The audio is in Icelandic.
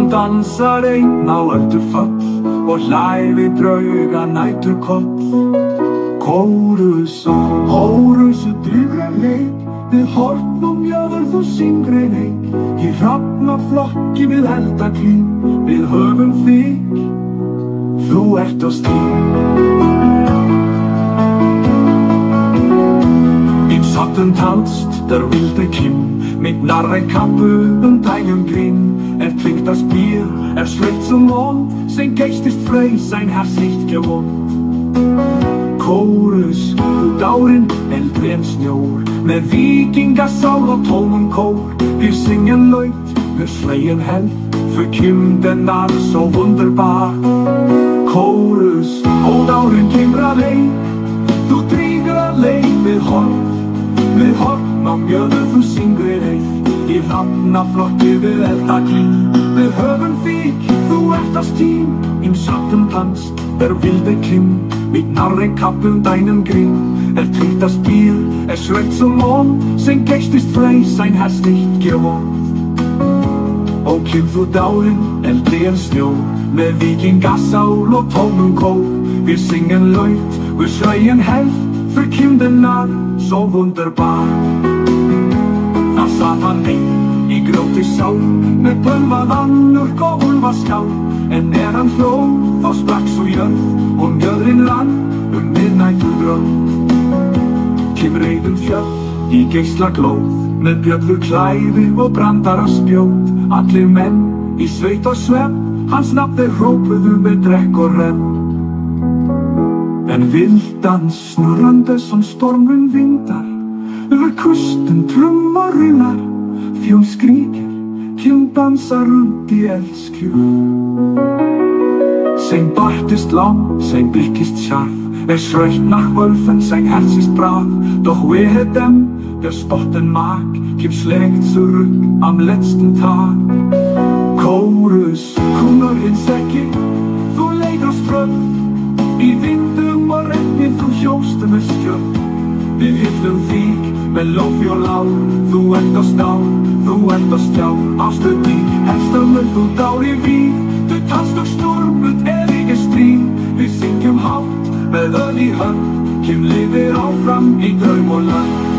Hún dansar einn á ölduföll og hlær við drauga næturkoll. Kórusu drifrar leik við horn og mjöður þú syngri leik. Í hrafnaflokki við eldaklín, við höfum þig, þú ert á stíl. Sattentanzt, der wilde Kim, mit Narrenkappe und einem Grin. Trinkt das Bier, schlägt zum Mond, sein Geist ist frei, sein Herz nicht gewohnt. Chorus, Dauren, äldre en snjór, með vikingasál og tómum kór. Wir singen laut, wir schreien hell, für Kim den Narr so wunderbar. Chorus, Dauren kimrar leik, du driver leik við horn. Við horn á mjöður þú syngrir eik, í hrafnaflokki við eldaklín. Við höfum þig, þú ert á stíl, im Schatten tanzt der wilde Kim, mit Narrenkappe und einem Grin. Trinkt das Bier, schreckt zum Mond, sein Geist ist frei, sein Herz nicht gewohnt. O Kim, þú dáin, eldri en snjór, með vikingasál og tómum kór. Wir singen laut, wir schreien hell, für Kim den Narr so wunderbar. Það satt hann einn í grjóti sál, með bölvaðan úrk og úlfaskál. En hann hló, þá sprakk svo jörð, og mjöðrin rann miðnæturgrönd. Kim reiðum fjöll í geislaglóð, með bjöllur klæði og brandara spjót. Allir menn í sveit og svemm, hans nafn þeir hrópuðu með drekk og renn. En vildan snurrande som stormen vindar, över kusten trummar rullar, fjol skriker, Kim dansar runt i eldskjur. Sein Bart ist lang, sein Blick ist scharf, schreit nach Wölfen, sein Herz ist brav. Doch wehe dem, der spotten mag, Kim schlägt zurück am letzten Tag. Chorus, kunnar hins ekki, þú leikur strömm, í vindum og regni þú hjóstu með skjöld. Við hyllum þig með lófi og lá, þú ert á stá, þú ert á stjá. Afstöð þig, helstörmur þú dári víg, du tanst og stormut evige stríð. Við syngjum hátt með öll í hönd, Kim lifir áfram í draum og lönd.